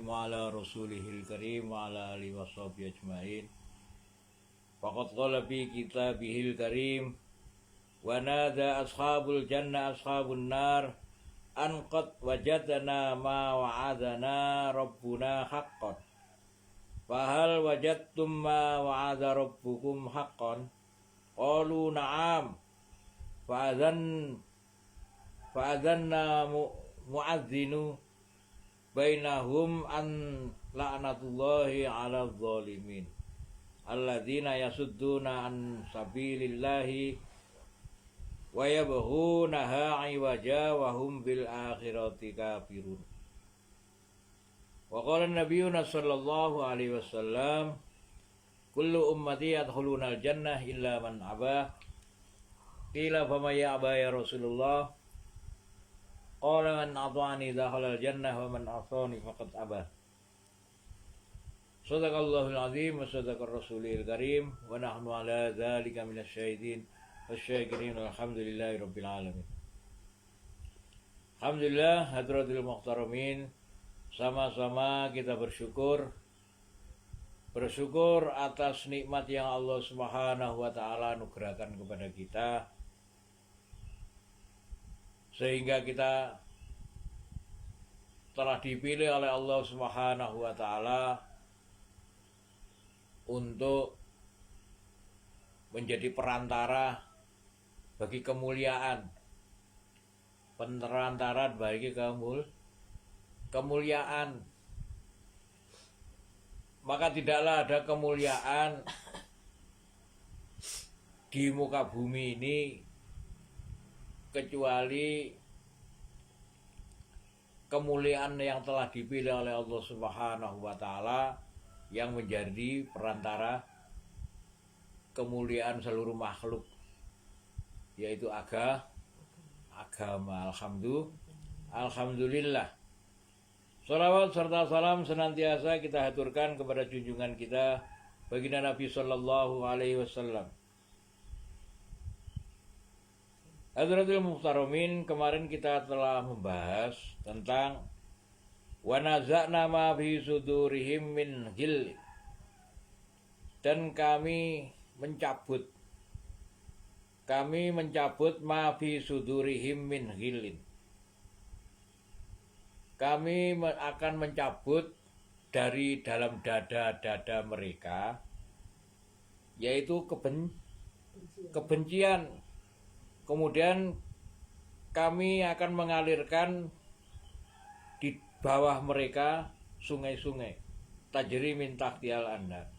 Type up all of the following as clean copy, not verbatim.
ala rasulihil karim wa ala alihi washabihi ajmain. Faqad qala fi kitabihil karim wa nada ashabul jannah ashabun nar an qad wajadna ma wa'adana rabbuna haqqan. Fahal wajadtum ma wa'ada rabbukum haqqan? Qalu na'am. Fa'adhanna mu'adzinu bainahum an la'natullahi 'ala zalimin alladzina yasudduna an sabilillahi wa yabghunaha 'iwaja wa hum bil akhirati kafirun. Wa qala nabiyyuna sallallahu alaihi wasallam kullu ummati yadkhuluna al-jannah illa man aba. Qila fama ya aba ya Rasulullah? Qala man ata'ani dakhala al-jannah wa man asani faqad aba. Shadaqallahul azim wa shadaqar rasulil karim wa nahnu ala dzalika minasy syahidin wasyakirin alhamdulillahi rabbil alamin. Alhamdulillah hadratil muhtaramin, sama-sama kita bersyukur atas nikmat yang Allah Subhanahu wa taala anugerahkan kepada kita, sehingga kita telah dipilih oleh Allah Subhanahu wa taala untuk menjadi perantara bagi kemuliaan, perantara bagi kemuliaan. Maka tidaklah ada kemuliaan di muka bumi ini kecuali kemuliaan yang telah dipilih oleh Allah Subhanahu wa taala yang menjadi perantara kemuliaan seluruh makhluk, yaitu agama. Alhamdulillah. Salawat serta salam senantiasa kita haturkan kepada junjungan kita baginda Nabi sallallahu alaihi wasallam. Hadratul muhtaramin, kemarin kita telah membahas tentang wa naza'na ma fi sudurihim min ghil, dan kami mencabut ma fi sudurihim min ghilin. Kami akan mencabut dari dalam dada-dada mereka, yaitu kebencian. Kemudian kami akan mengalirkan di bawah mereka sungai-sungai, tajri min tahtiyal anhar.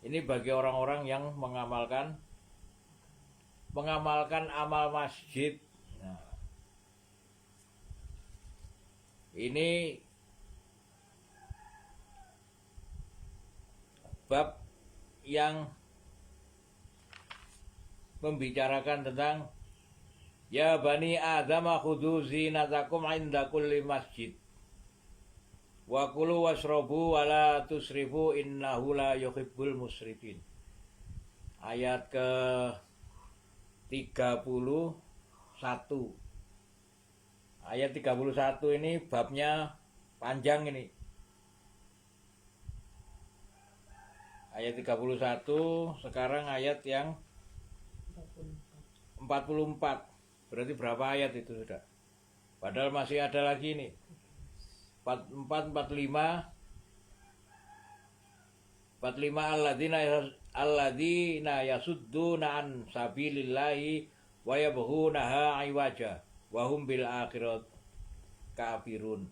Ini bagi orang-orang yang mengamalkan amal masjid. Nah, ini bab yang membicarakan tentang ya bani Adam khudhu zinatakum inda kulli masjid wa kulu washrabu wa la tusrifu innahu la yuhibbul musrifin. Ayat ke 31. Ayat 31 ini babnya panjang ini. Ayat 31, sekarang ayat yang 44. Berarti berapa ayat itu sudah? Padahal masih ada lagi nih. 44, 45 alladzina yasudduna an sabilillahi wa yabghunaha 'iwaja wa hum bil akhirat kafirun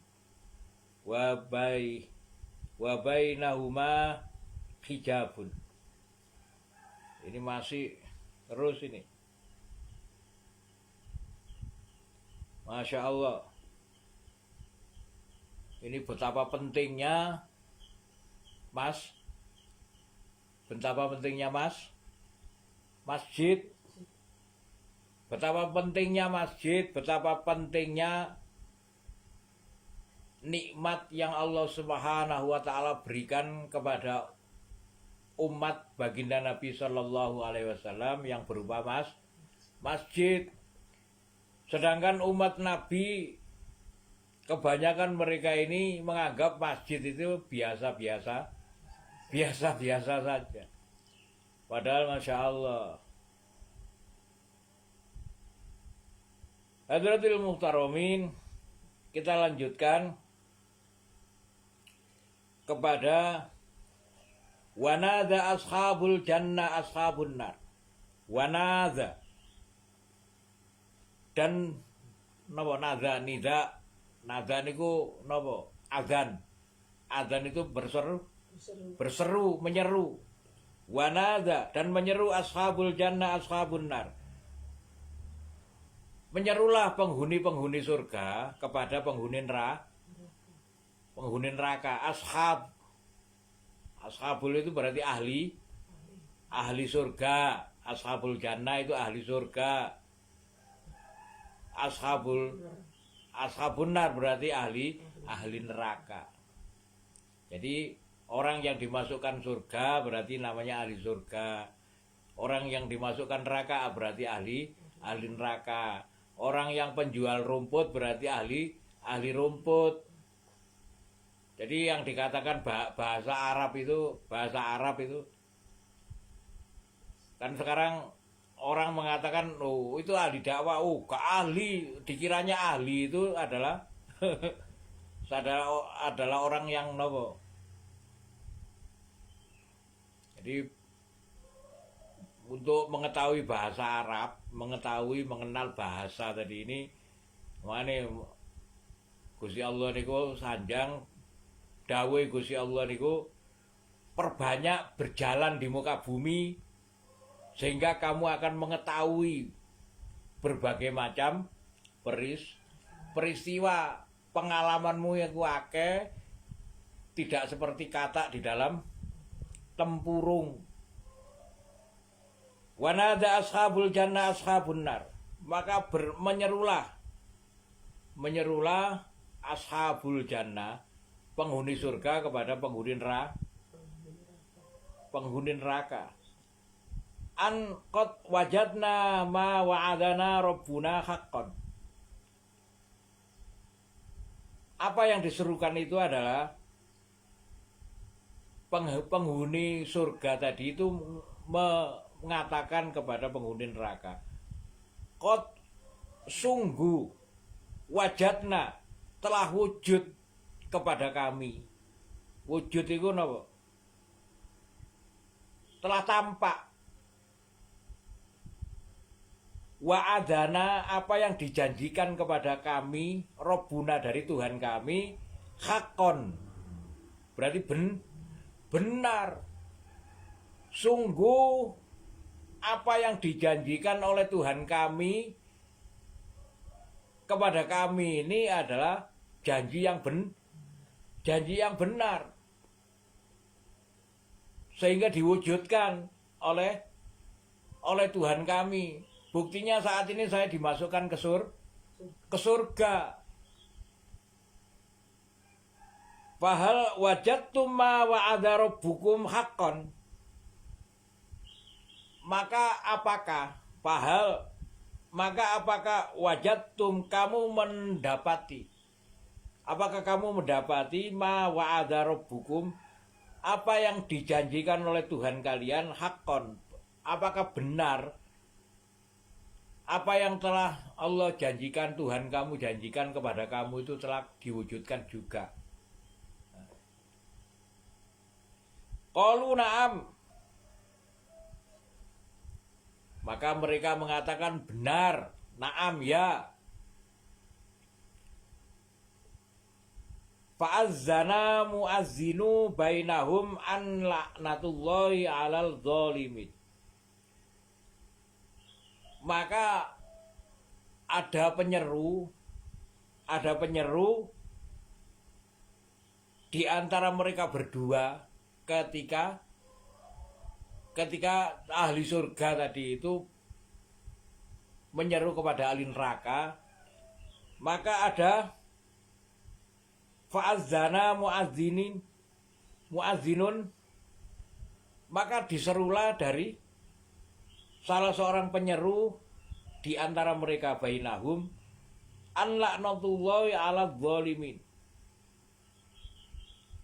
wa bainahuma hijabun. Ini masih terus ini. Masya Allah. Ini betapa pentingnya masjid. Betapa pentingnya masjid, betapa pentingnya nikmat yang Allah Subhanahu wa taala berikan kepada umat baginda Nabi sallallahu alaihi wasallam yang berupa masjid. Sedangkan umat Nabi kebanyakan mereka ini menganggap masjid itu biasa-biasa saja. Padahal Masya Allah. Hadratil Muhtaromin, kita lanjutkan kepada wanada ashabul jannah ashabun nar. Wanada dan napa nada nida, nada niku napa azan. Azan itu berseru, menyeru. Wanada dan menyeru ashabul jannah ashabun nar. Menyerulah penghuni-penghuni surga kepada penghuni neraka. Ashabul itu berarti ahli surga. Ashabul jannah itu ahli surga. Ashabun nar berarti ahli neraka. Jadi orang yang dimasukkan surga berarti namanya ahli surga. Orang yang dimasukkan neraka berarti ahli neraka. Orang yang penjual rumput berarti ahli rumput. Jadi yang dikatakan bahasa Arab itu kan sekarang orang mengatakan oh itu ahli dakwah, oh ke ahli, dikiranya ahli itu adalah adalah orang yang nopo. Jadi untuk mengetahui bahasa Arab, mengenal bahasa tadi ini, makanya Gusti Allah niku sanjang dawuh Gusti Allah niku perbanyak berjalan di muka bumi sehingga kamu akan mengetahui berbagai macam peristiwa. Pengalamanmu yang akeh tidak seperti kata di dalam tempurung. Wanada ashabul jannah ashabun nar. Maka menyerulah ashabul jannah, penghuni surga kepada penghuni neraka. An qad wajadna ma wa'adana rabbuna haqqan. Apa yang diserukan itu adalah penghuni surga tadi itu mengatakan kepada penghuni neraka, qad sungguh wajadna telah wujud kepada kami. Wujud itu napa? Telah tampak. Wa'adana apa yang dijanjikan kepada kami, Rabbuna dari Tuhan kami, hakon berarti benar. Sungguh apa yang dijanjikan oleh Tuhan kami kepada kami ini adalah janji yang benar, sehingga diwujudkan oleh Tuhan kami. Buktinya saat ini saya dimasukkan ke surga. Fahal wajadtum ma wa'ada rabbukum haqqan. Maka apakah wajadtum kamu mendapati? Apakah kamu mendapati ma wa'ada rabbukum, apa yang dijanjikan oleh Tuhan kalian, haqqan? Apakah benar apa yang telah Allah janjikan, Tuhan kamu janjikan kepada kamu itu telah diwujudkan juga? Qalu na'am. Maka mereka mengatakan benar, na'am ya. Fa'azzana mu'azzinu bainahum an la'natullahi 'alal zalimin. Maka ada penyeru di antara mereka berdua ketika ahli surga tadi itu menyeru kepada ahli neraka. Maka ada fa'azzana mu'azzinun, maka diserulah dari salah seorang penyeru di antara mereka bainahum, An laknatullahi ala dzalimin.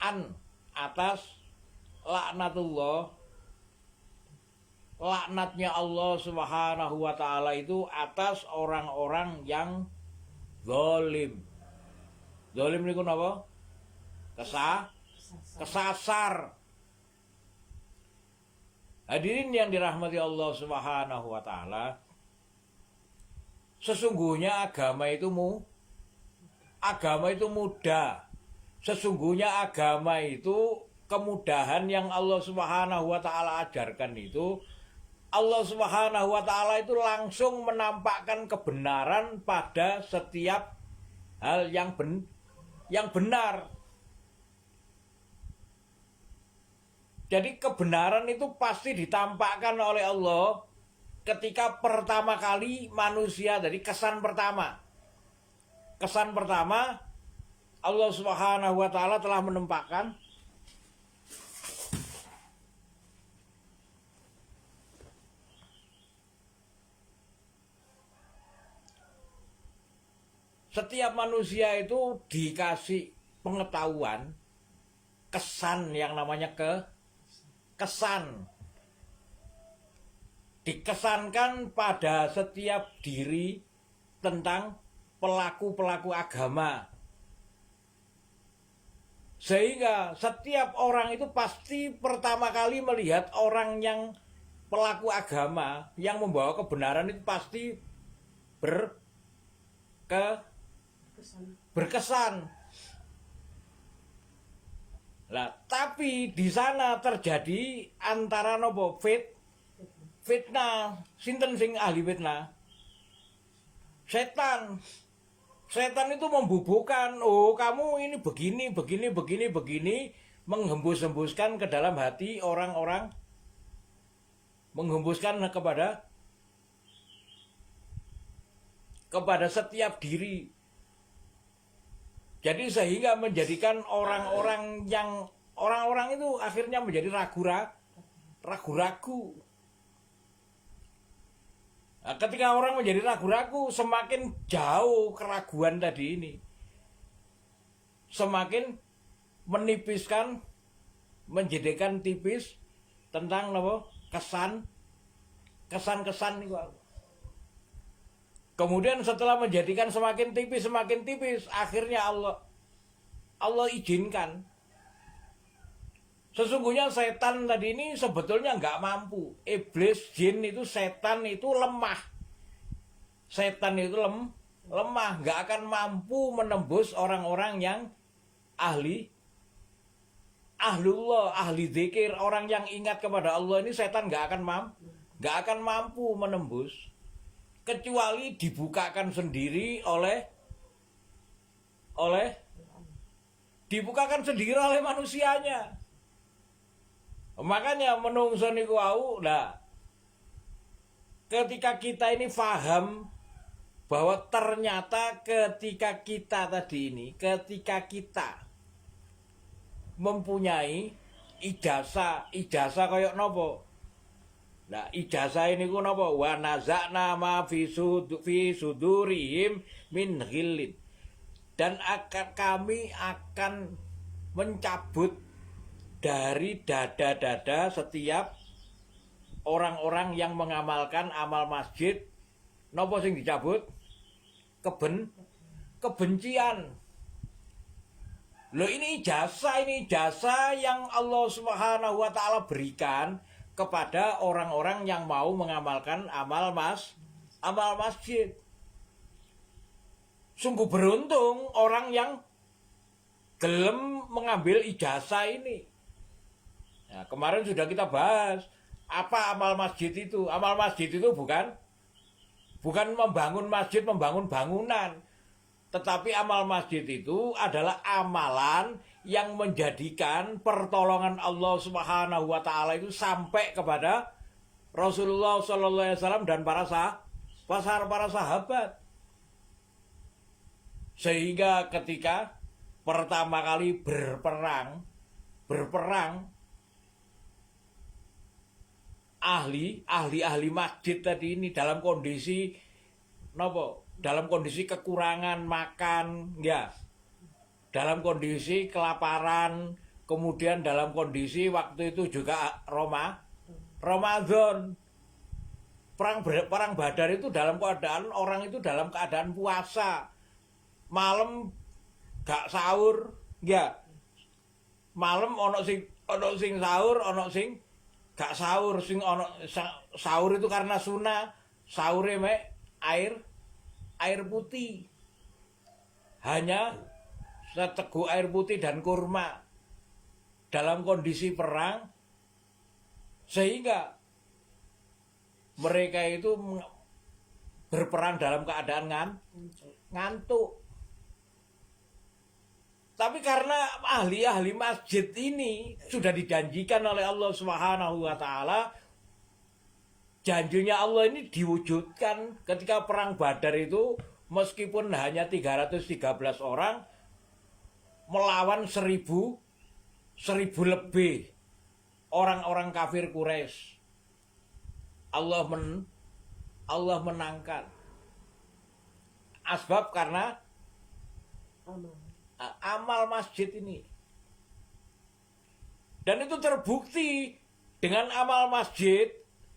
An atas laknatullah, laknatnya Allah Subhanahu wa taala itu atas orang-orang yang zalim. Zalim niku napa? Kesasar. Hadirin yang dirahmati Allah Subhanahu wa taala, sesungguhnya agama itu mudah. Sesungguhnya agama itu kemudahan yang Allah Subhanahu wa taala ajarkan itu, Allah Subhanahu wa taala itu langsung menampakkan kebenaran pada setiap hal yang benar. Jadi kebenaran itu pasti ditampakkan oleh Allah ketika pertama kali manusia, dari kesan pertama. Kesan pertama Allah Subhanahu wa taala telah menampakkan setiap manusia itu dikasih pengetahuan, kesan yang namanya kesan. Dikesankan pada setiap diri tentang pelaku-pelaku agama. Sehingga setiap orang itu pasti pertama kali melihat orang yang pelaku agama yang membawa kebenaran itu pasti berkesan. Lah, tapi di sana terjadi antara nopo fitnah. Sinten sing ahli fitnah? Setan. Setan itu membubuhkan, oh kamu ini begini, menghembus-hembuskan ke dalam hati orang-orang, menghembuskan kepada setiap diri. Jadi sehingga menjadikan orang-orang itu akhirnya menjadi ragu-ragu. Nah, ketika orang menjadi ragu-ragu, semakin jauh keraguan tadi ini, semakin menipiskan, menjadikan tipis tentang apa? Kesan-kesan itu. Kemudian setelah menjadikan semakin tipis, akhirnya Allah izinkan. Sesungguhnya setan tadi ini sebetulnya nggak mampu. Iblis, jin itu, setan itu lemah. Setan itu lemah, nggak akan mampu menembus orang-orang yang ahlullah, ahli zikir, orang yang ingat kepada Allah ini. Setan nggak akan mampu menembus, kecuali dibukakan sendiri oleh manusianya. Makanya menungso niku wau, nah, ketika kita ini paham bahwa ternyata ketika kita mempunyai ijazah kayak nopo. Nah, ijazah ini ku nopo? Wa nazakna ma fi sudurihim min ghillin. Dan kami akan mencabut dari dada-dada setiap orang-orang yang mengamalkan amal masjid. Nopo sing dicabut? Kebencian. Loh, ini ijazah yang Allah Subhanahu wa taala berikan kepada orang-orang yang mau mengamalkan amal masjid. Sungguh beruntung orang yang gelem mengambil ijazah ini. Nah, kemarin sudah kita bahas apa amal masjid itu. Amal masjid itu bukan membangun masjid, membangun bangunan. Tetapi amal masjid itu adalah amalan yang menjadikan pertolongan Allah Subhanahu wa taala itu sampai kepada Rasulullah sallallahu alaihi wasallam dan para sahabat. Sehingga ketika pertama kali berperang ahli masjid tadi ini dalam kondisi Nopo? Dalam kondisi kekurangan makan, ya. Dalam kondisi kelaparan, kemudian dalam kondisi waktu itu juga Ramadan. Perang Badar itu dalam keadaan orang itu dalam keadaan puasa. Malam gak sahur, ya. Malam ono sing sahur, ono sing gak sahur, sing ono sahur itu karena sunnah, sahur mek air putih. Hanya seteguk air putih dan kurma dalam kondisi perang, sehingga mereka itu berperang dalam keadaan ngantuk. Tapi karena ahli-ahli masjid ini sudah dijanjikan oleh Allah Subhanahu wa taala, janjinya Allah ini diwujudkan ketika perang Badar itu, meskipun hanya 313 orang melawan 1000 lebih orang-orang kafir Quraisy. Allah menangkan. Asbab karena amal masjid ini. Dan itu terbukti dengan amal masjid.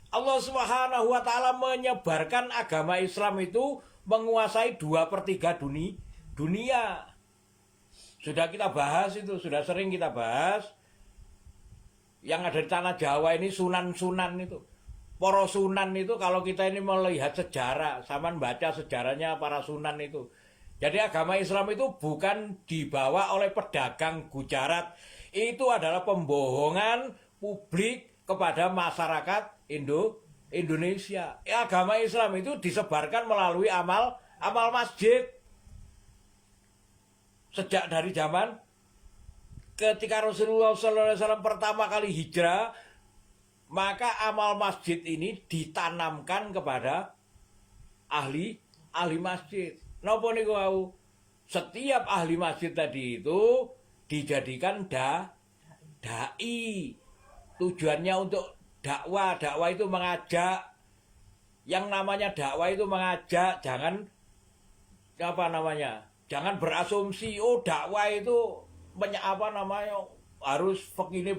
Allah Subhanahu wa taala menyebarkan agama Islam itu menguasai 2/3 dunia. Sudah kita bahas itu, sudah sering kita bahas. Yang ada di tanah Jawa ini sunan-sunan itu. Para sunan itu kalau kita ini melihat sejarah, sama baca sejarahnya para sunan itu. Jadi agama Islam itu bukan dibawa oleh pedagang Gujarat. Itu adalah pembohongan publik kepada masyarakat Indonesia. Agama Islam itu disebarkan melalui amal masjid. Sejak dari zaman ketika Rasulullah SAW pertama kali hijrah, maka amal masjid ini ditanamkan kepada ahli masjid. Napa niku wau? Setiap ahli masjid tadi itu dijadikan dai. Tujuannya untuk dakwah. Dakwah itu mengajak. Yang namanya dakwah itu mengajak, jangan Jangan berasumsi dakwah itu harus begini.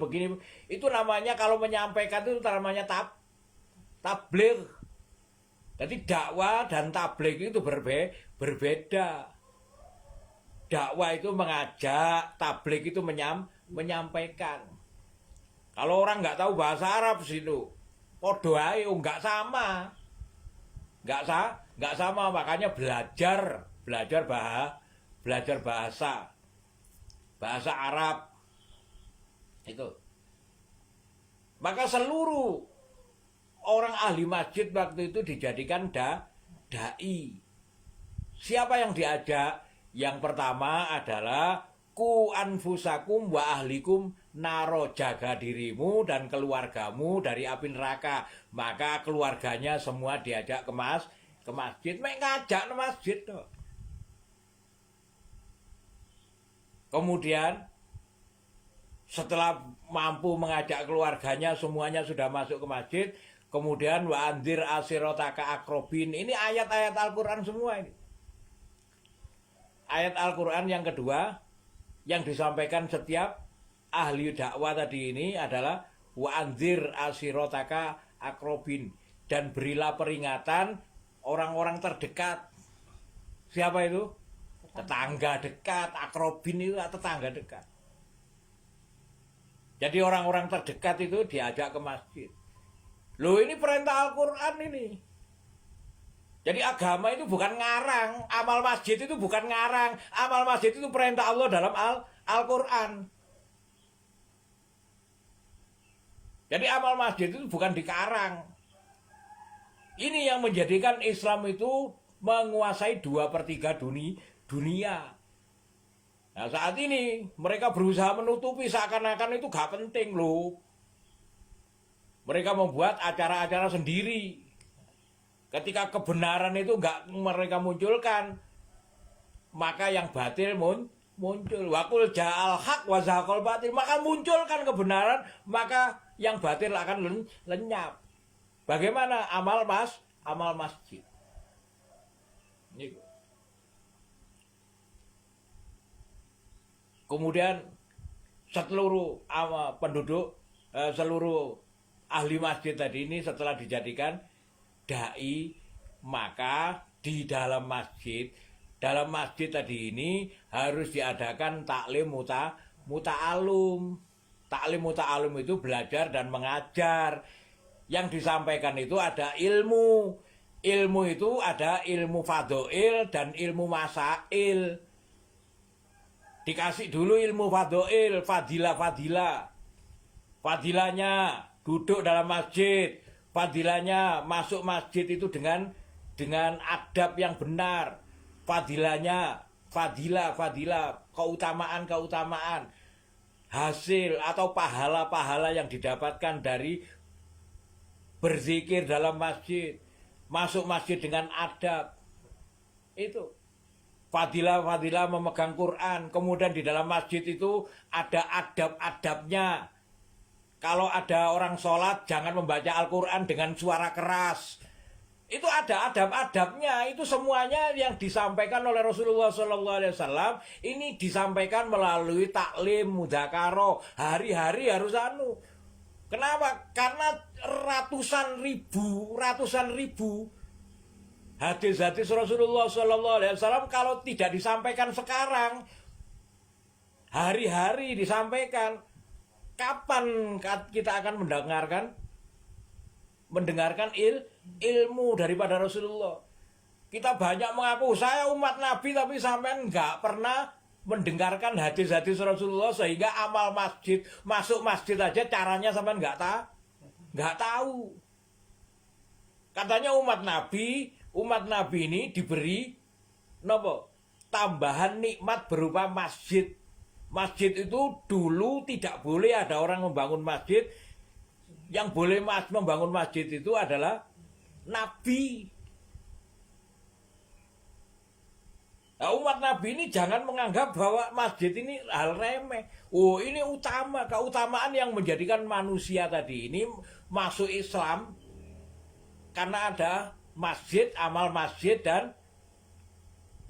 Itu namanya kalau menyampaikan itu namanya tabligh. Jadi dakwah dan tabligh itu berbeda. Dakwah itu mengajak, tabligh itu menyampaikan. Kalau orang nggak tahu bahasa Arab situ, podo ae nggak sama. Nggak sama, makanya belajar bahasa Arab. Itu. Maka seluruh orang ahli masjid waktu itu dijadikan dai. Siapa yang diajak? Yang pertama adalah ku anfusakum wa ahlikum naro, jaga dirimu dan keluargamu dari api neraka. Maka keluarganya semua diajak ke masjid. Mek ngajak ke masjid toh. Kemudian setelah mampu mengajak keluarganya, semuanya sudah masuk ke masjid. Kemudian wa anzir asirotaka akrobin. Ini ayat-ayat Al-Quran semua ini. Ayat Al-Quran yang kedua yang disampaikan setiap ahli dakwah tadi ini adalah wa anzir asirotaka akrobin. Dan berilah peringatan orang-orang terdekat. Siapa itu? Tetangga dekat. Akrobin itu tetangga dekat. Jadi orang-orang terdekat itu diajak ke masjid. Loh, ini perintah Al-Quran ini. Jadi agama itu bukan ngarang. Amal masjid itu bukan ngarang. Amal masjid itu perintah Allah dalam Al-Quran. Jadi amal masjid itu bukan dikarang. Ini yang menjadikan Islam itu menguasai 2/3 dunia. Nah, saat ini mereka berusaha menutupi seakan-akan itu gak penting loh. Mereka membuat acara-acara sendiri. Ketika kebenaran itu gak mereka munculkan, maka yang batil muncul. Wakul ja'al haq wa zahaqal batil. Maka munculkan kebenaran, maka yang batil akan lenyap. Bagaimana amal masjid? Kemudian seluruh penduduk, seluruh ahli masjid tadi ini setelah dijadikan dai, maka di dalam masjid tadi ini harus diadakan taklim muta'alum. Taklim muta'alum itu belajar dan mengajar. Yang disampaikan itu ada ilmu. Ilmu itu ada ilmu fadhoil dan ilmu masail. Dikasih dulu ilmu fadhoil, fadilah. Fadilahnya duduk dalam masjid. Fadilahnya masuk masjid itu dengan adab yang benar. Fadilahnya, fadilah, keutamaan. Hasil atau pahala-pahala yang didapatkan dari berzikir dalam masjid. Masuk masjid dengan adab. Itu. Fadilah memegang Quran. Kemudian di dalam masjid itu ada adab-adabnya. Kalau ada orang sholat, jangan membaca Al-Quran dengan suara keras. Itu ada adab-adabnya. Itu semuanya yang disampaikan oleh Rasulullah SAW. Ini disampaikan melalui taklim, mudzakarah. Hari-hari harus Kenapa? Karena ratusan ribu hadis-hadis Rasulullah SAW kalau tidak disampaikan sekarang, hari-hari disampaikan, kapan kita akan mendengarkan ilmu daripada Rasulullah? Kita banyak mengaku saya umat Nabi, tapi sampean nggak pernah mendengarkan hadis-hadis Rasulullah, sehingga amal masjid, masuk masjid aja caranya sampean nggak tahu. Katanya umat Nabi ini diberi tambahan nikmat berupa masjid. Masjid itu dulu tidak boleh ada orang membangun masjid. Yang boleh membangun masjid itu adalah Nabi. Nah, umat Nabi ini jangan menganggap bahwa masjid ini hal remeh. Oh, ini keutamaan yang menjadikan manusia tadi ini masuk Islam karena ada masjid, amal masjid dan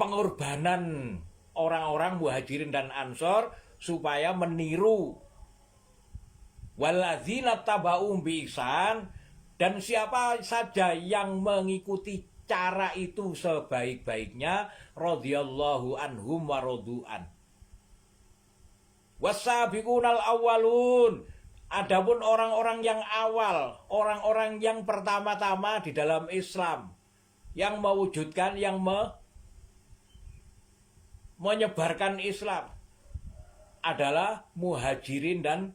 pengorbanan orang-orang Muhajirin dan Ansor supaya meniru walladzina taba'um bi ihsan, dan siapa saja yang mengikuti cara itu sebaik-baiknya, radhiyallahu anhum wa radu'an. Wasabiqunal awwalun, adapun orang-orang yang awal, orang-orang yang pertama-tama di dalam Islam, yang mewujudkan, yang menyebarkan Islam adalah Muhajirin dan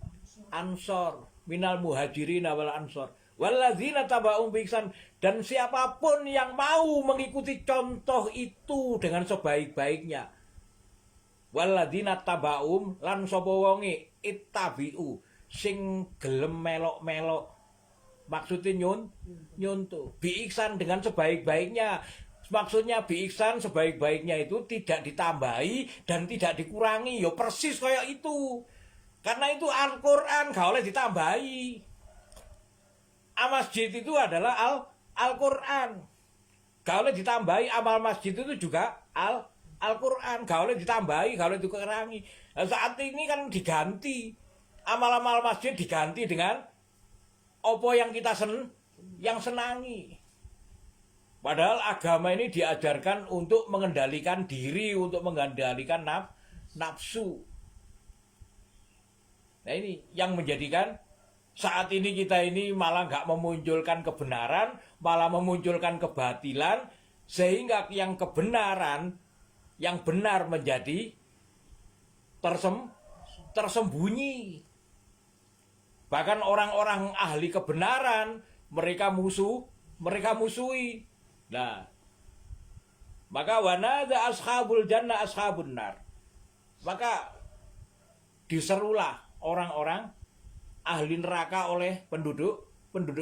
Ansor. Minal Muhajirin wal Ansor walladzina taba'um bi ihsan, dan siapapun yang mau mengikuti contoh itu dengan sebaik-baiknya. Walladzina taba'um lan sapa wonge ittabi'u sing gelem melok-melok, maksudnya nyuntuh bi ihsan dengan sebaik-baiknya. Maksudnya bi ihsan sebaik-baiknya itu tidak ditambahi dan tidak dikurangi, ya persis kayak itu. Karena itu Al-Quran gak oleh ditambahi. Masjid itu adalah Al-Quran. Gak oleh ditambahi. Amal masjid itu juga Al-Quran. Gak oleh ditambahi, gak oleh dikurangi. Nah, saat ini kan diganti. Amal-amal masjid diganti dengan apa yang kita senangi. Padahal agama ini diajarkan untuk mengendalikan diri, untuk mengendalikan nafsu. Nah, ini yang menjadikan saat ini kita ini malah nggak memunculkan kebenaran, malah memunculkan kebatilan, sehingga yang kebenaran, yang benar menjadi tersembunyi. Bahkan orang-orang ahli kebenaran mereka musuhi. Nah, maka wanada ashabul jannah ashabun nar. Maka diserulah orang-orang ahli neraka oleh penduduk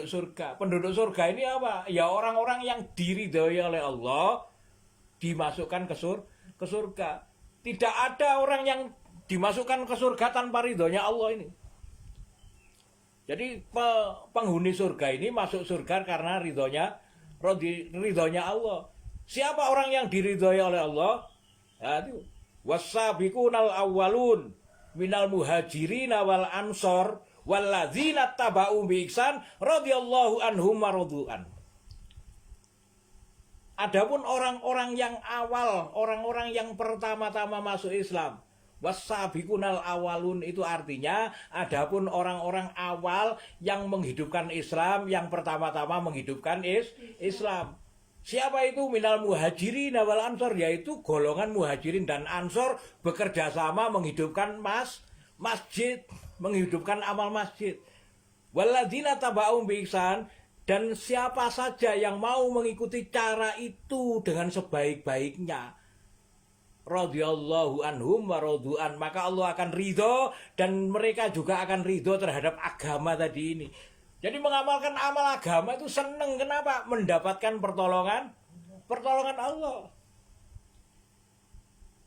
surga. Penduduk surga ini apa? Ya orang-orang yang diridhoi oleh Allah, dimasukkan ke surga. Tidak ada orang yang dimasukkan ke surga tanpa ridhonya Allah ini. Jadi penghuni surga ini masuk surga karena ridhonya Allah. Siapa orang yang diridhoi oleh Allah? Ya, itu Wassabiqunal awwalun minal muhajirin wal ansor walladzina taba'u bi ihsan radhiyallahu anhum wa radu'an. Adapun orang-orang yang awal, orang-orang yang pertama-tama masuk Islam, wassabiqunal awalun itu artinya adapun orang-orang awal yang menghidupkan Islam, yang pertama-tama menghidupkan Islam. Siapa itu? Minal muhajirin wal ansor, yaitu golongan muhajirin dan ansor bekerja sama menghidupkan masjid, menghidupkan amal masjid. Walladzina taba'u bi ihsan, dan siapa saja yang mau mengikuti cara itu dengan sebaik-baiknya, radhiyallahu anhum wa radu'an, maka Allah akan ridho dan mereka juga akan ridho terhadap agama tadi ini. Jadi mengamalkan amal agama itu seneng. Kenapa? Mendapatkan pertolongan Allah.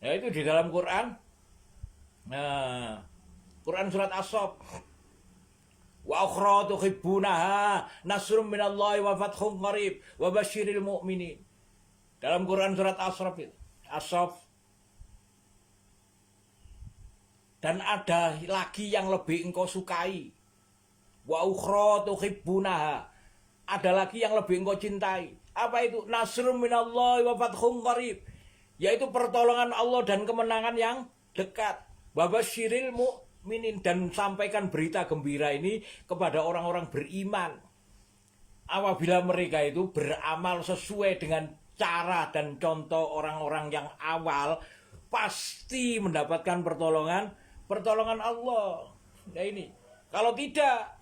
Ya itu di dalam Quran. Nah, Quran surat As-Saff. Wa ukhra tuhibbunaha nasrum minallahi wa fathun qarib wa basyiril mu'minin. Dalam Quran surat As-Saff. Dan ada lagi yang lebih engkau sukai. Wa ukhra tuhibbunaha. Ada lagi yang lebih engkau cintai. Apa itu? Nasrum minallahi wa fathun qarib. Yaitu pertolongan Allah dan kemenangan yang dekat. Wa basyiril mu'minin, dan sampaikan berita gembira ini kepada orang-orang beriman. Apabila mereka itu beramal sesuai dengan cara dan contoh orang-orang yang awal, pasti mendapatkan pertolongan Allah. Nah ini, kalau tidak,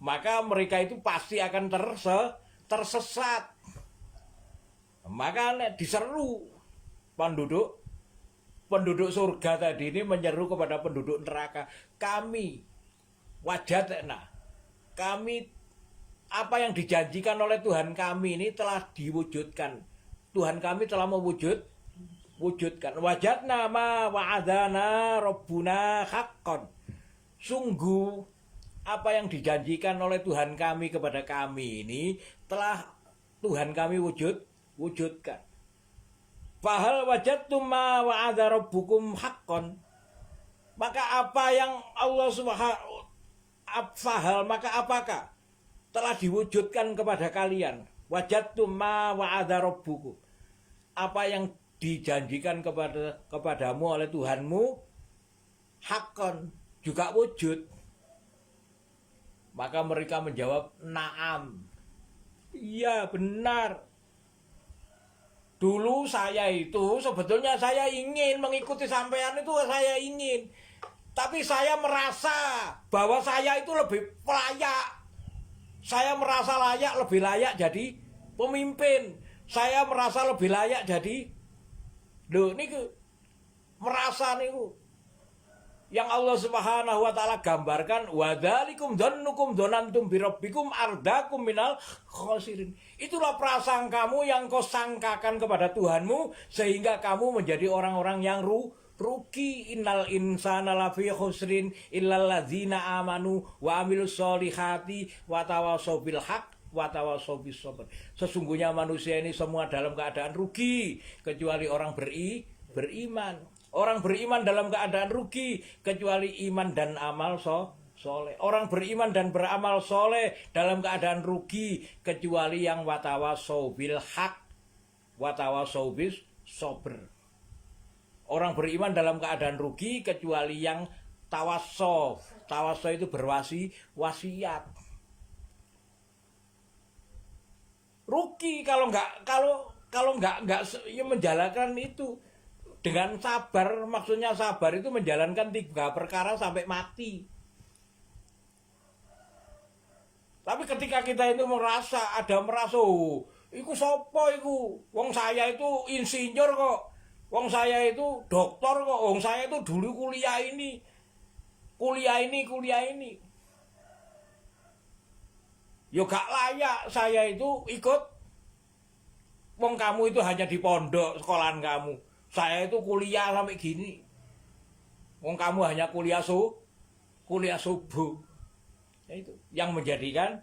maka mereka itu pasti akan tersesat. Maka diseru penduduk surga tadi ini menyeru kepada penduduk neraka, kami wajadna, kami apa yang dijanjikan oleh Tuhan kami ini telah diwujudkan. Tuhan kami telah wujudkan. Wajadna ma wa'adana rabbuna haqqan. Sungguh apa yang dijanjikan oleh Tuhan kami kepada kami ini telah Tuhan kami wujudkan. Fahal wajadtum ma wa'ada rabbukum haqqan. Maka apa yang Allah Subhanahu fahal, maka apakah telah diwujudkan kepada kalian? Wajadtum ma wa'ada rabbukum. Apa yang dijanjikan kepadamu oleh Tuhanmu haqqan, juga wujud. Maka mereka menjawab, na'am. Iya, benar. Dulu saya itu sebetulnya saya ingin mengikuti sampean, itu saya ingin. Tapi saya merasa bahwa saya itu lebih layak. Saya merasa lebih layak jadi pemimpin. Saya merasa lebih layak jadi, loh niku merasa niku yang Allah Subhanahu wa taala gambarkan, wadzalikum dzannukum dzanantum birabbikum ardakum minal khosirin. Itulah prasangkamu yang kau sangkakan kepada Tuhanmu sehingga kamu menjadi orang-orang yang rugi. Innal insana lafi khusrin illal ladzina amanu wa amilus solihati wa tawassaw bil haqq wa tawassaw bis sabr. Sesungguhnya manusia ini semua dalam keadaan rugi kecuali orang beriman. Orang beriman dalam keadaan rugi kecuali iman dan amal soleh. Orang beriman dan beramal soleh dalam keadaan rugi kecuali yang watawasau bil haq, watawasau bis sabr. Orang beriman dalam keadaan rugi kecuali yang tawasau. Tawasau itu wasiat. Rugi kalau nggak ya menjalankan itu. Dengan sabar, maksudnya sabar itu menjalankan 3 perkara sampai mati. Tapi ketika kita itu merasa, iku sopo iku, wong saya itu insinyur kok, wong saya itu doktor kok, wong saya itu dulu kuliah ini. Yo gak layak saya itu ikut. Wong kamu itu hanya di pondok sekolahan kamu. Saya itu kuliah sampai gini. Wong kamu hanya kuliah subuh. Ya itu yang menjadikan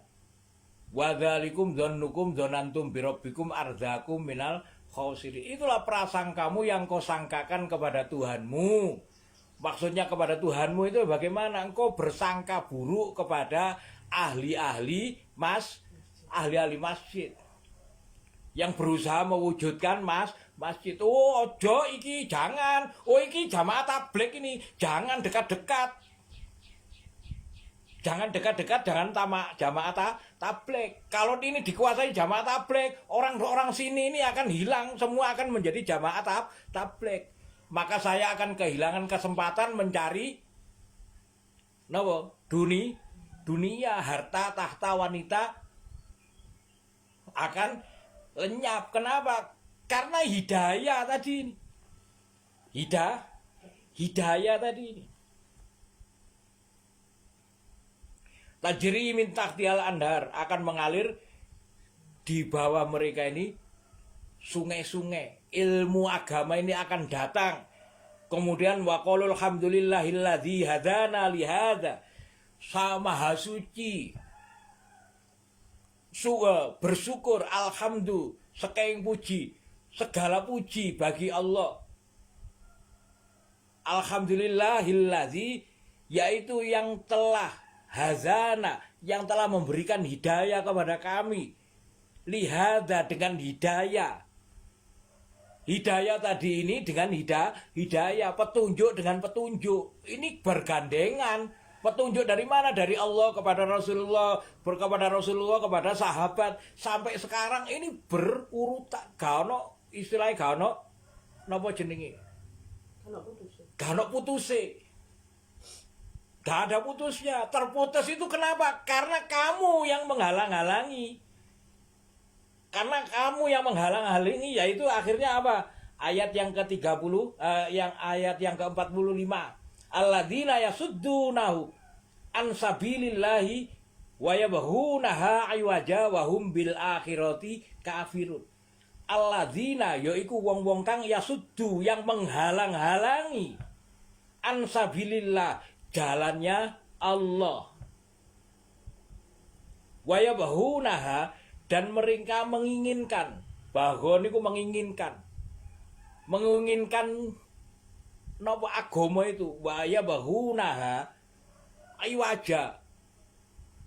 wadzalikum dzannukum dzanantum birabbikum ardakum minal khosirin. Itulah prasangkamu yang kau sangkakan kepada Tuhanmu. Maksudnya kepada Tuhanmu itu bagaimana? Engkau bersangka buruk kepada ahli-ahli masjid yang berusaha mewujudkan masjid. Oh, ojo iki jangan. Oh, iki jamaah tabligh ini. Jangan dekat-dekat. Jangan dekat-dekat dengan jamaah tabligh. Kalau ini dikuasai jamaah tabligh, orang-orang sini ini akan hilang, semua akan menjadi jamaah tabligh. Maka saya akan kehilangan kesempatan mencari dunia, harta, tahta, wanita akan lenyap. Kenapa? Karena hidayah tadi ini. Hidayah tadi ini. Tajri min tahtial andhar, akan mengalir di bawah mereka ini sungai-sungai. Ilmu agama ini akan datang. Kemudian waqalul hamdulillahilladzi hadana lihada, Maha suci, bersyukur, alhamdulillah, sekeng puji, segala puji bagi Allah. Alhamdulillahilladzi, yaitu yang telah hazana, yang telah memberikan hidayah kepada kami. Lihada, dengan hidayah. Hidayah tadi ini dengan hidayah, petunjuk dengan petunjuk. Ini bergandengan. Petunjuk dari mana? Dari Allah kepada Rasulullah, kepada Rasulullah, kepada sahabat. Sampai sekarang ini berurutan. Gano istilahnya gano napa jenenge? Gano putuse. Gak ada putusnya. Terputus itu kenapa? Karena kamu yang menghalang-halangi. Karena kamu yang menghalang-halangi, yaitu akhirnya apa? Ayat yang ke-30, ayat yang ke-45. Alladzina yasuddunahu an sabilillahi wa yabghunaha aywaja wa hum bil akhirati kafirun. Alladzina, yaiku wong-wong kang yasuddu, yang menghalang-halangi an sabilillah, jalannya Allah. Wa yabghunaha, dan mereka menginginkan, bahwa niku menginginkan napa agama itu, waya bahunaha aywaja,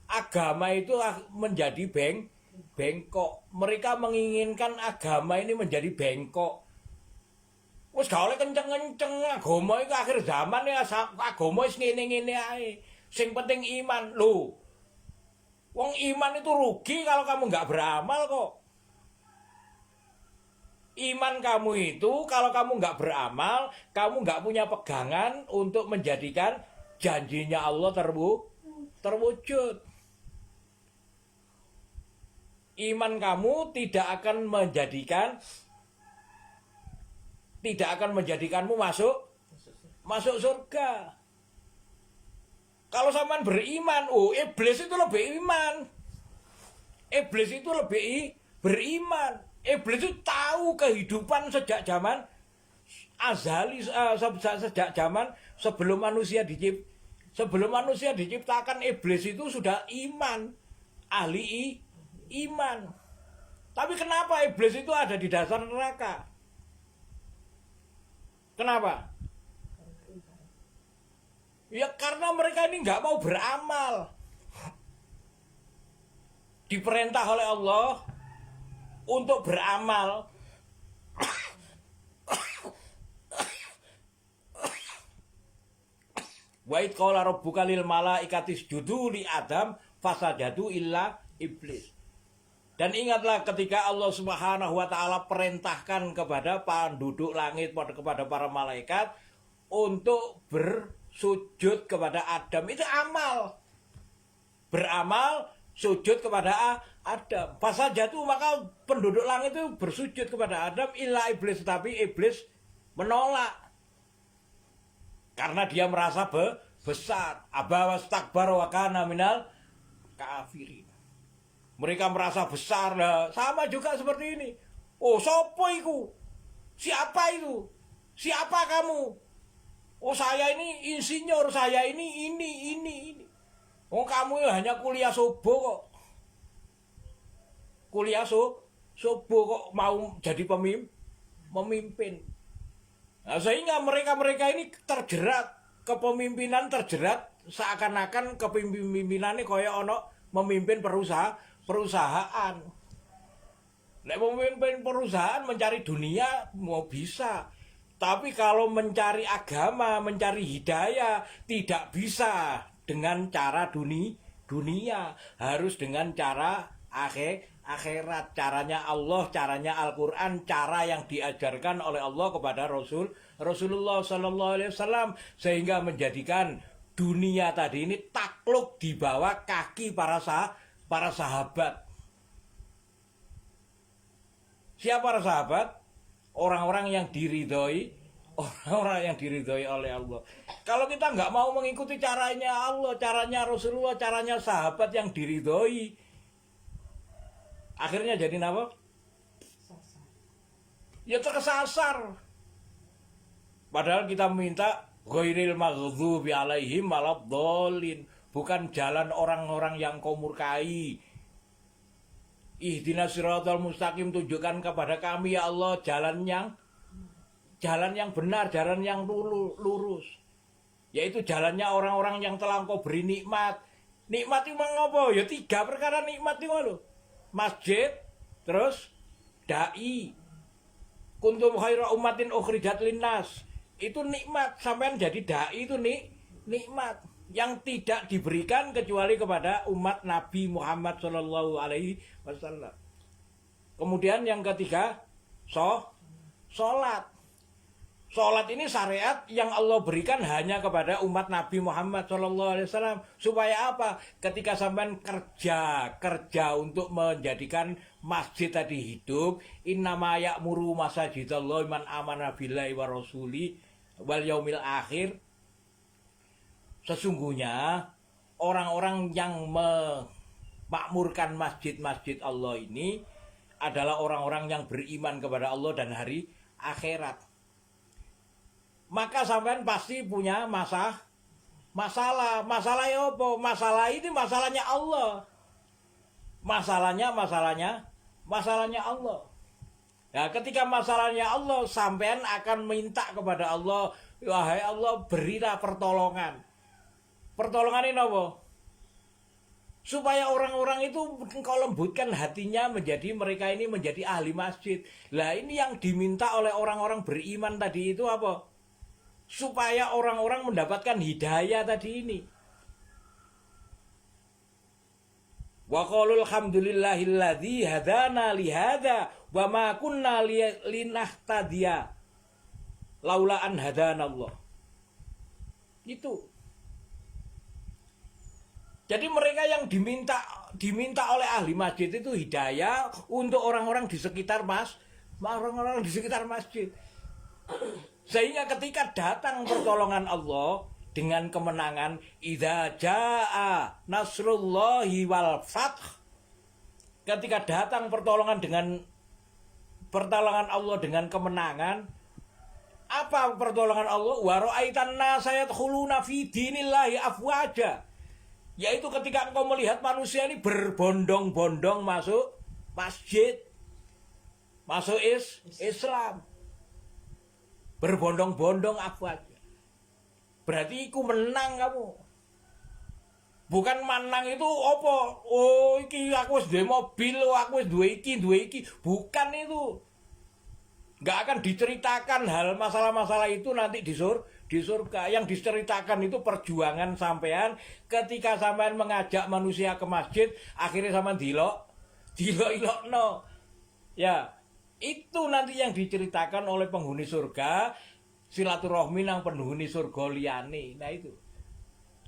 agama itu menjadi bengkok. Mereka menginginkan agama ini menjadi bengkok. Wis gak oleh kenceng-kenceng agama itu, akhir zaman ya agama wis ngene-ngene ae. Sing penting iman. Lho, wong iman itu rugi kalau kamu nggak beramal kok. Iman kamu itu kalau kamu nggak beramal, kamu nggak punya pegangan untuk menjadikan janjinya Allah terwujud. Iman kamu tidak akan menjadikanmu masuk surga. Kalau sampean beriman, iblis itu lebih iman. Iblis itu lebih beriman. Iblis itu tahu kehidupan sejak zaman azali, sejak zaman sebelum manusia diciptakan. Iblis itu sudah iman, ahli iman. Tapi kenapa iblis itu ada di dasar neraka? Kenapa? Ya karena mereka ini nggak mau beramal. Diperintah oleh Allah untuk beramal. Wa id qala rabbuka lil malaikati isjudu li Adam fasajadu illa iblis. Dan ingatlah ketika Allah Subhanahu wa taala perintahkan kepada penduduk langit, kepada para malaikat untuk bersujud kepada Adam. Itu amal. Beramal, sujud kepada Adam. Fasajadu, maka penduduk langit itu bersujud kepada Adam illa iblis, tapi iblis menolak. Karena dia merasa besar. Aba wastakbar wa kana minal kafirin. Mereka merasa besar lah. Sama juga seperti ini. Oh, sopo iku? Siapa itu? Siapa kamu? Oh, saya ini insinyur, saya ini. Oh, kamu hanya kuliah subuh kok. Kuliah subuh kok mau jadi memimpin. Nah, sehingga mereka-mereka ini terjerat kepemimpinan, terjerat seakan-akan kepemimpinannya kaya ono memimpin perusahaan. Nek memimpin perusahaan mencari dunia mau bisa. Tapi kalau mencari agama, mencari hidayah tidak bisa dengan cara dunia, harus dengan cara akhirat, caranya Allah, caranya Al-Qur'an, cara yang diajarkan oleh Allah kepada Rasulullah sallallahu alaihi wasallam, sehingga menjadikan dunia tadi ini takluk di bawah kaki para sahabat. Siapa para sahabat? Orang-orang yang diridhoi oleh Allah. Kalau kita nggak mau mengikuti caranya Allah, caranya Rasulullah, caranya sahabat yang diridhoi, akhirnya jadi apa? Ya tersasar. Padahal kita minta ghairil maghdubi alaihim waladdallin, bukan jalan orang-orang yang kau murkai. Ihdinas siratal mustaqim, tunjukkan kepada kami ya Allah jalan yang benar, jalan yang lurus. Yaitu jalannya orang-orang yang telah Engkau beri nikmat. Nikmat itu apa? Ya 3 perkara nikmat itu lho. Masjid, terus dai. Kuntum khaira ummatin ukhrijat linnas. Itu nikmat, sampean jadi dai itu nikmat yang tidak diberikan kecuali kepada umat Nabi Muhammad sallallahu alaihi wasallam. Kemudian yang ketiga, salat. Salat ini syariat yang Allah berikan hanya kepada umat Nabi Muhammad SAW. Supaya apa? Ketika sampean kerja untuk menjadikan masjid tadi hidup, innama ya'muru masajidallahi man amana billahi wa rasuli wal yaumil akhir. Sesungguhnya orang-orang yang memakmurkan masjid-masjid Allah ini adalah orang-orang yang beriman kepada Allah dan hari akhirat. Maka sampean pasti punya masalah. Masalah ya apa? Masalah ini masalahnya Allah. Masalahnya Allah. Nah, ketika masalahnya Allah, sampean akan minta kepada Allah, wahai Allah, berilah pertolongan. Pertolongan ini apa? Supaya orang-orang itu engkau lembutkan hatinya mereka ini menjadi ahli masjid. Lah ini yang diminta oleh orang-orang beriman tadi itu apa? Supaya orang-orang mendapatkan hidayah tadi ini. Wa qalul hamdulillahilladzi hadana li hadza wa ma kunna linahtadiya laula an hadanallah. Itu. Jadi mereka yang diminta oleh ahli masjid itu hidayah untuk orang-orang di sekitar orang-orang di sekitar masjid. Sehingga ketika datang pertolongan Allah dengan kemenangan, idza jaa nasrullahi wal fath, ketika datang pertolongan Allah dengan kemenangan, apa pertolongan Allah? Wa ra'aitan nasa yadkhuluna fi dinillahi afwaja. Yaitu ketika engkau melihat manusia ini berbondong-bondong masuk masjid, masuk Islam. Berbondong-bondong afwaja. Berarti iku menang kamu. Bukan menang itu apa? Oh, iki aku wis duwe mobil, aku wis duwe iki. Bukan itu. Enggak akan diceritakan hal masalah-masalah itu nanti di surga. Yang diceritakan itu perjuangan sampean ketika sampean mengajak manusia ke masjid, akhirnya sampean dilok-ilokno. Ya, itu nanti yang diceritakan oleh penghuni surga, silaturahmi nang penghuni surga liyane. Nah itu.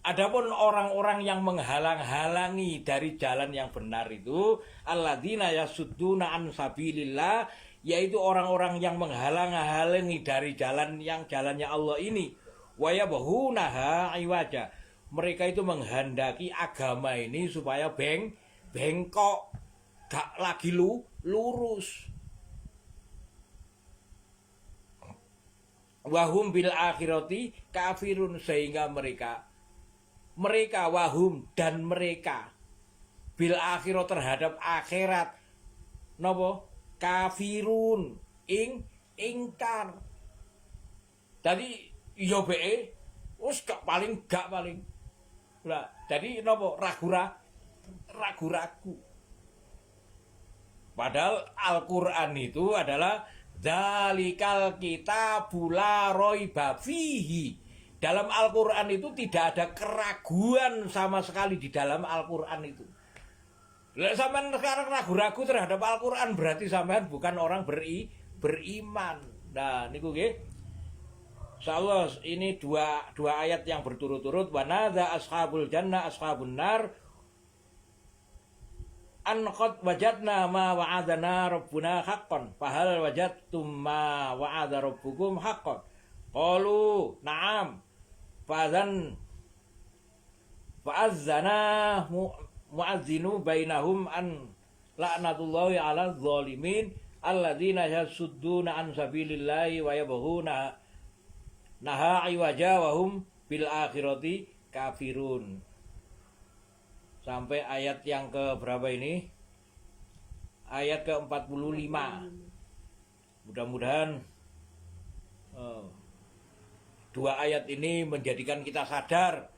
Adapun orang-orang yang menghalang-halangi dari jalan yang benar itu, alladzina yasudduna an sabilillah, yaitu orang-orang yang menghalang-halangi dari jalannya Allah ini. Wa yabghunaha iwaja. Mereka itu menghendaki agama ini supaya bengkok, gak lagi lurus. Wahum bil akhirati kafirun, sehingga mereka wahum dan mereka bil akhirat terhadap akhirat nopo kafirun ing ingkar. Dadi iya beke wis gak paling. Lah, jadi napa ragu-ragu. Padahal Al-Qur'an itu adalah dzalikal kitabul la raiba fihi. Dalam Al-Qur'an itu tidak ada keraguan sama sekali di dalam Al-Qur'an itu. Lah sampean sekarang ragu-ragu terhadap Al-Qur'an berarti sampean bukan orang beriman. Nah, niku nggih. Insyaallah ini dua ayat yang berturut-turut, wa nadza ashabul jannah ashabun nar an qad wajadna ma wa'adana rabbuna haqqan fahal wajadtum ma wa'ada rabbukum haqqan qalu na'am fa'azzana mu'azzinu bainahum an la'natullahi 'alal zalimin alladzina yasudduna an sabilillahi wa yabghuna naha iwaja wahum bil akhirati kafirun. Sampai ayat yang ke berapa ini? Ayat ke-45. Mudah-mudahan dua ayat ini menjadikan kita sadar,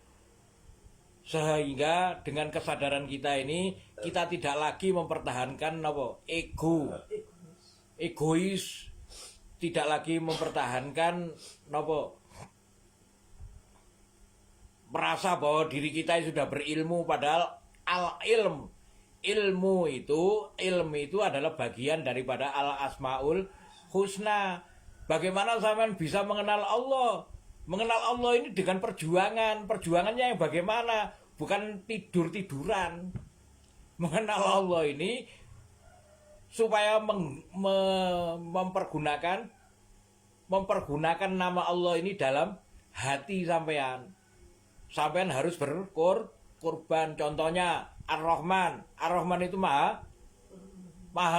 sehingga dengan kesadaran kita ini kita tidak lagi mempertahankan egois, tidak lagi mempertahankan merasa bahwa diri kita sudah berilmu, padahal ilmu itu adalah bagian daripada al-asmaul husna. Bagaimana sampean bisa mengenal Allah? Mengenal Allah ini dengan perjuangannya yang bagaimana? Bukan tidur-tiduran. Mengenal Allah ini supaya mempergunakan nama Allah ini dalam hati sampean. Sampean harus berkorban. Contohnya Ar-Rahman. Ar-Rahman itu maha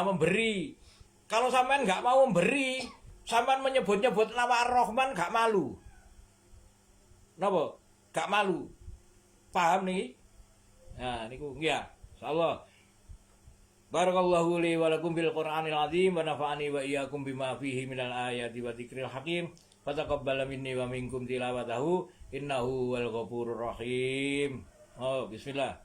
memberi. Kalau sampean nggak mau memberi, sampean menyebut-nyebut nama Ar-Rahman gak malu. Napa? Gak malu. Paham nih? Nah, niku ya. Insyaallah. Barakallahu li wa lakum bil Qur'anil azim wa nafa'ani wa iyyakum bima fihi minal ayati wa dzikril hakim. Fataqabbal minni wa minkum tilawatahu innahu wal ghafurur rahim. Oh, bismillah.